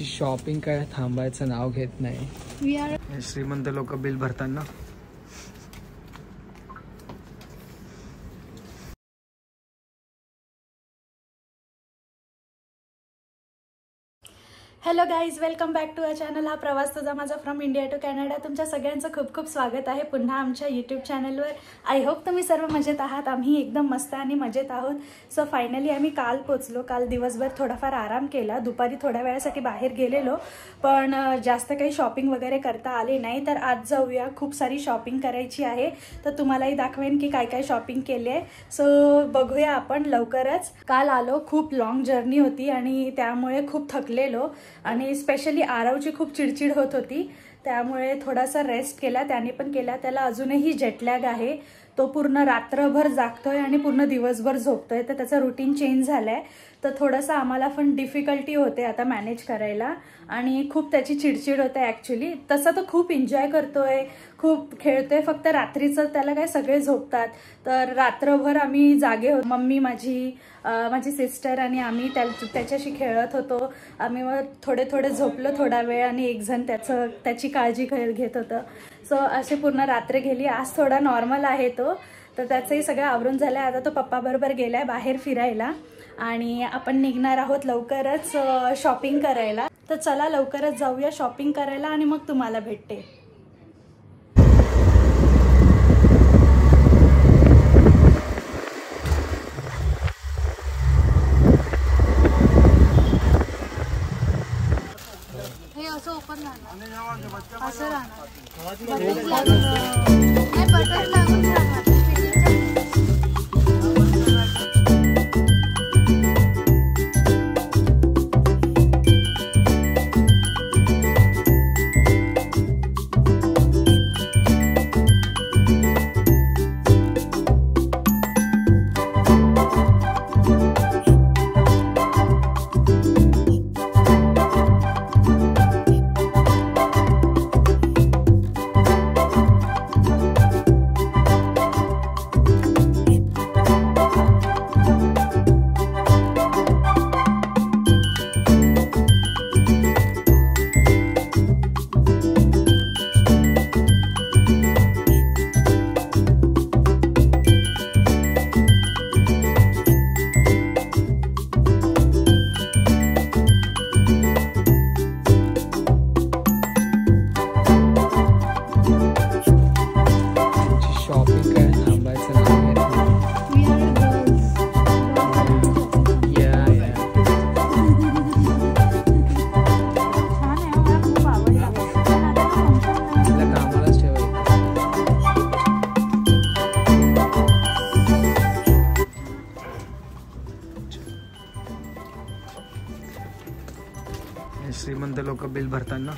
यांची शॉपिंग काय थांबायचं नाव घेत नाही। श्रीमंत लोक बिल भरताना hello guys, welcome back to a channel. हा प्रवास तुझा माझा फ्रॉम इंडिया टू कॅनडा। तुमच्या सगळ्यांचं खूप खूप स्वागत आहे पुन्हा आमच्या यूट्यूब चॅनलवर। आय होप तुम्ही सर्व मजेत आहात। आम्ही एकदम मस्त आणि मजेत आहोत। सो फायनली आम्ही काल पोचलो। काल दिवसभर थोडाफार आराम केला, दुपारी थोड्या वेळासाठी बाहेर गेलेलो, पण जास्त काही शॉपिंग वगैरे करता आली नाही। तर आज जाऊया, खूप सारी शॉपिंग करायची आहे, तर तुम्हालाही दाखवेन की काय काय शॉपिंग केली आहे। सो बघूया आपण लवकरच। काल आलो, खूप लॉंग जर्नी होती आणि त्यामुळे खूप थकलेलो आणि स्पेशली आरवची खूप चिडचिड होत होती, त्यामुळे थोडासा रेस्ट केला, त्याने पण केला। त्याला अजूनही जेटलॅग आहे, तो पूर्ण रात्रभर जागतोय आणि पूर्ण दिवसभर झोपतोय, तर त्याचा रुटीन चेंज झालाय। तर थोडासा आम्हाला पण डिफिकल्टी होते आता मॅनेज करायला आणि खूप त्याची चिडचिड होते ॲक्च्युली। तसा तो खूप एन्जॉय करतोय, खूप खेळतोय, फक्त रात्रीचं त्याला काय सगळे झोपतात, तर रात्रभर आम्ही जागे होतो। मम्मी माझी सिस्टर आणि आम्ही त्याच्याशी खेळत होतो। आम्ही मग थोडे थोडे झोपलो थोडा वेळ आणि एक जण त्याची काळजी घेत होतं। सो असे पूर्ण रात्र गेली। आज थोडा नॉर्मल आहे तो, तर त्याचंही सगळं आवरून झालं आहे। आता तो पप्पा बरोबर गेलाय बाहेर फिरायला आणि आपण निघणार आहोत लवकरच शॉपिंग करायला। तर चला लवकरच जाऊया शॉपिंग करायला आणि मग तुम्हाला भेटते। हे असं ओपन राहणार, असं राहणार, बटर लागून राहणार। श्रीमंत लोक बिल भरताना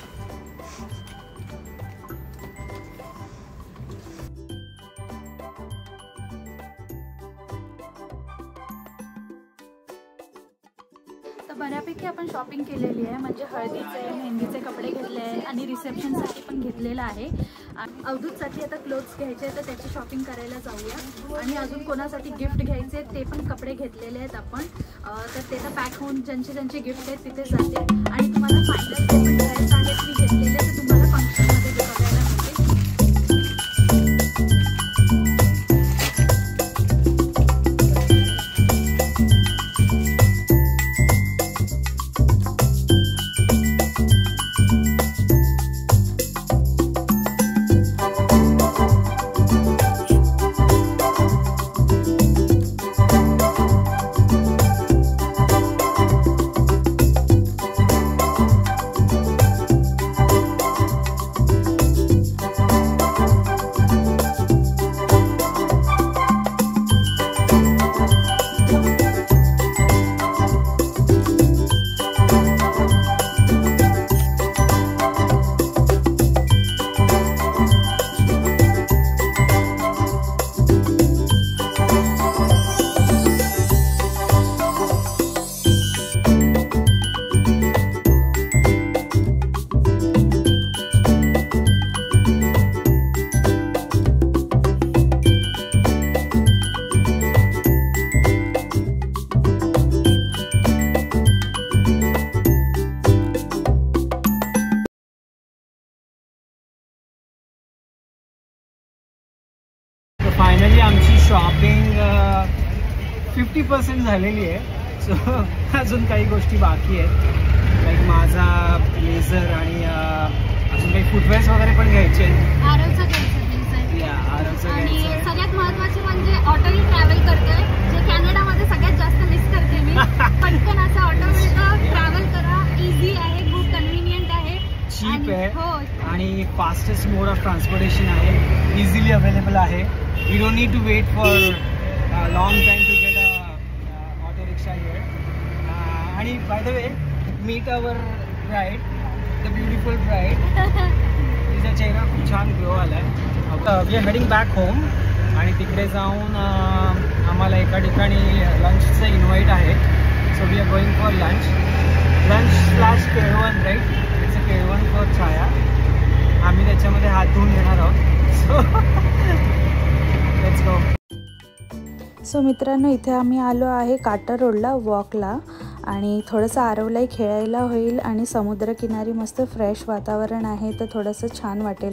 बऱ्यापैकी आपण शॉपिंग केलेली आहे, म्हणजे हळदीचे मेहंदीचे कपडे घेतले आहे आणि रिसेप्शनसाठी पण घेतलेलं आहे। अवधूतसाठी आता क्लोथ्स घ्यायचे, तर त्याची शॉपिंग करायला जाऊया आणि अजून कोणासाठी गिफ्ट घ्यायचे ते पण कपडे घेतलेले आहेत आपण। तर ते तर पॅक होऊन ज्यांचे गिफ्ट आहेत तिथे जाते आणि तुम्हाला फायनल पेमेंट करायचं आहे मी घेतलेले, तर तुम्हाला फंक्शनमध्ये बघायला मिळते। फायनली आमची शॉपिंग 50% झालेली आहे. सो अजून काही गोष्टी बाकी आहेत, लाईक माझा ब्लेझर आणि अजून काही फुटवेअर्स वगैरे पण घ्यायचे आहेत. आरवचं घ्यायचं आणि सगळ्यात महत्त्वाचे म्हणजे ऑटोने ट्रॅव्हल करतोय, जे कॅनडामध्ये सगळ्यात जास्त मिस करते मी. पटकन असं ऑटो मिळतं, ट्रॅव्हल करा, इझी आहे, खूप कन्व्हिनियंट आहे, चीप आहे आणि फास्टेस्ट मोड ऑफ ट्रान्सपोर्टेशन आहे, इझिली अवेलेबल आहे. You don't need to wait for long time to get a auto rickshaw here. आणि by the way, meet our bride, the beautiful bride. तिचा चेहरा खूप छान ग्लो आला आहे. We are heading back home आणि तिकडे जाऊन आम्हाला एका ठिकाणी लंचचं इन्व्हाइट आहे. So we are going for lunch / केळवण, राईट? इट्स अ केळवण फॉर छाया. आम्ही त्याच्यामध्ये हात धुवून घेणार आहोत. So let's go. सो मित्रांनो, इथे आम्ही आलो आहे काटर रोडला वॉकला आणि थोडंसं आरवलाही खेळायला होईल आणि समुद्रकिनारी मस्त फ्रेश वातावरण आहे, तर थोडंसं छान वाटेल.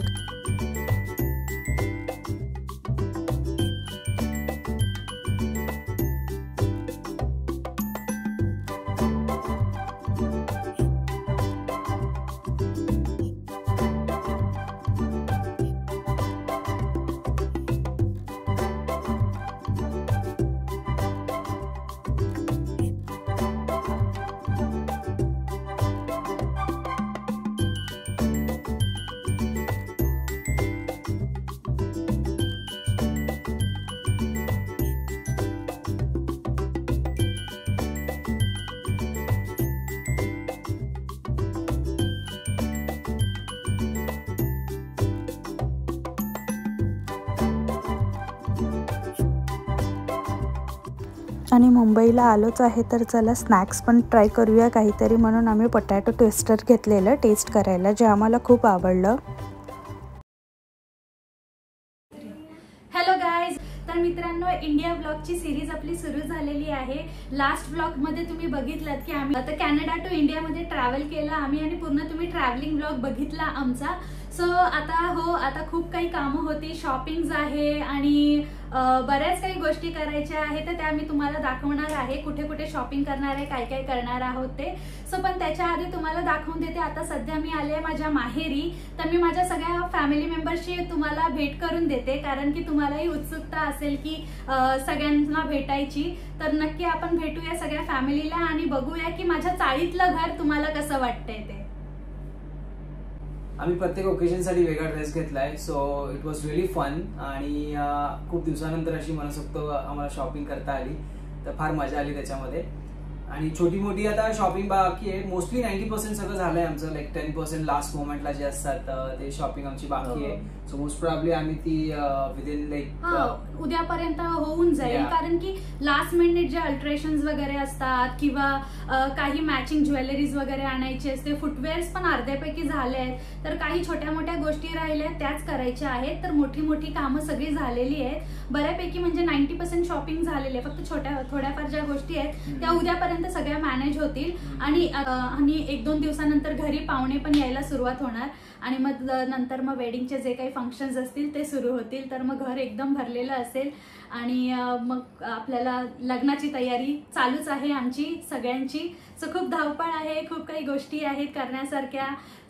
आणि मुंबईला आलोच आहे तर चला स्नॅक्स पण ट्राय करूया काहीतरी, म्हणून आम्ही पोटॅटो ट्विस्टर घेतलेलं टेस्ट करायला, जे आम्हाला खूप आवडलं. हॅलो गाईज, तर मित्रांनो, इंडिया ब्लॉगची सिरीज आपली सुरू झालेली आहे. लास्ट ब्लॉगमध्ये तुम्ही बघितलात की आम्ही आता कॅनडा टू इंडियामध्ये ट्रॅव्हल केलं आम्ही आणि पूर्ण तुम्ही ट्रॅव्हलिंग ब्लॉग बघितला आमचा. सो आता खूप काही कामं होती, शॉपिंग्स आहे आणि बऱ्याच काही गोष्टी करायच्या आहेत, तर त्या मी तुम्हाला दाखवणार आहे. कुठे कुठे शॉपिंग करणार आहे, काय काय करणार आहोत ते. सो पण त्याच्या आधी तुम्हाला दाखवून देते, आता सध्या मी आले आहे माझ्या माहेरी, तर मी माझ्या सगळ्या फॅमिली मेंबर्सची तुम्हाला भेट करून देते, कारण की तुम्हालाही उत्सुकता असेल की सगळ्यांना भेटायची. तर नक्की आपण भेटूया सगळ्या फॅमिलीला आणि बघूया की माझ्या चाळीतलं घर तुम्हाला कसं वाटतंय ते. आम्ही प्रत्येक ओकेजनसाठी वेगळा ड्रेस घेतलाय, so it was really fun आणि खूप दिवसानंतर अशी मनसोक्त आम्हाला शॉपिंग करता आली, तर फार मजा आली त्याच्यामध्ये. आणि छोटी मोठी आता शॉपिंग बाकी आहे, मोस्टली 90% सगळं झालंय आमचं, लाईक 10% लास्ट मोमेंटला जे असतात ते शॉपिंग आमची बाकी आहे. सो मोस्ट प्रॉब्ली आम्ही ती विदिन लाईक उद्यापर्यंत होऊन जाईल, कारण की लास्ट मिनिट जे अल्ट्रेशन्स वगैरे असतात किंवा काही मॅचिंग ज्वेलरीज वगैरे आणायची असते, फुटवेअर्स पण अर्ध्यापैकी झाले आहेत, तर काही छोट्या मोठ्या गोष्टी राहिल्या त्याच करायच्या आहेत. तर मोठी मोठी कामं सगळी झालेली आहेत बऱ्यापैकी, म्हणजे 90% शॉपिंग झालेली आहे. फक्त थोड्याफार ज्या गोष्टी आहेत त्या उद्यापर्यंत सगळ्या मॅनेज होतील आणि 1-2 दिवसानंतर घरी पाहुणे पण यायला सुरुवात होणार आणि मग नंतर मग वेडिंगचे जे काही फंक्शन्स असतील ते सुरू होतील, तर मग घर एकदम भरलेलं असेल आणि मग आपल्याला लग्नाची तयारी चालूच आहे आमची सगळ्यांची. सो खूप धावपळ आहे, खूप काही गोष्टी आहेत करण्यासारख्या,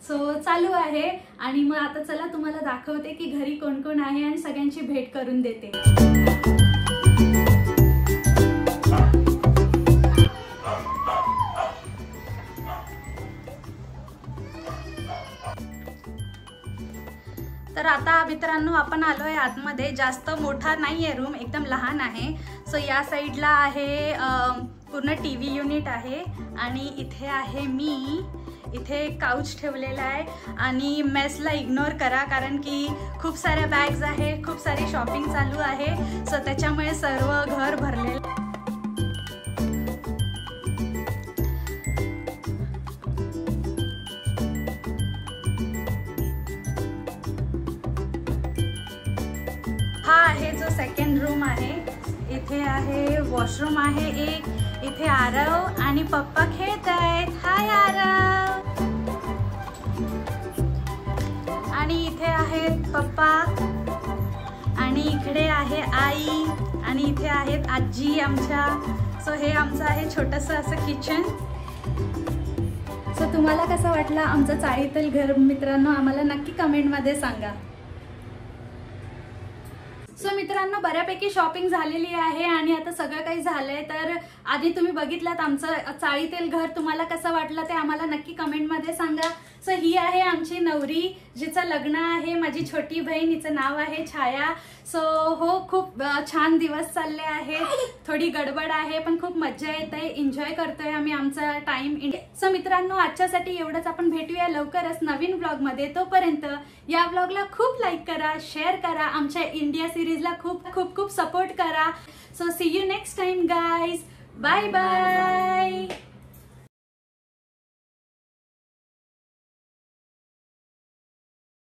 सो चालू आहे. आणि मग आता चला तुम्हाला दाखवते की घरी कोण कोण आहे आणि सगळ्यांची भेट करून देते. तर आता मित्रांनो आपण आलोय आतमध्ये, जास्त मोठा नाहीये रूम, एकदम लहान आहे. सो या साईडला आहे पूर्ण टीव्ही युनिट आहे आणि इथे आहे मी, इथे काउच ठेवलेला आहे आणि मेसला इग्नोर करा, कारण की खूप साऱ्या बॅग्स आहे, खूप सारी शॉपिंग चालू आहे, सो त्याच्यामुळे सर्व घर भरलेलं. हा आहे जो सेकंड रूम आहे, इथे आहे वॉशरूम आहे एक, इथे आरव आणि पप्पा खेळत आहेत. हाय आरव. आणि इथे आहेत पप्पा आणि इकडे आहे आई आणि इथे आहेत आजी आमच्या. सो हे आमचं आहे छोटंसं असं किचन. सो तुम्हाला कसं वाटलं आमचं चाळीतील घर मित्रांनो, आम्हाला नक्की कमेंटमध्ये सांगा. सो मित्रांनो, बऱ्यापैकी शॉपिंग झालेली आहे आणि आता सगळं काही झालंय. तर आधी तुम्ही बघितलात आमचं चाळीतील घर, तुम्हाला कसं वाटलं ते आम्हाला नक्की कमेंटमध्ये सांगा. सो ही आहे आमची नवरी जिचं लग्न आहे, माझी छोटी बहीण, हिचं नाव आहे छाया. सो हो, खूप छान दिवस चालले आहेत, थोडी गडबड आहे पण खूप मजा येत आहे, एन्जॉय करतोय आम्ही आमचा टाइम. सो मित्रांनो, आजच्यासाठी एवढंच. आपण भेटूया लवकरच नवीन ब्लॉगमध्ये. तोपर्यंत या ब्लॉगला खूप लाईक करा, शेअर करा, आमच्या इंडिया सिरीजला खूप खूप खूप सपोर्ट करा. So see you next time guys. Bye bye.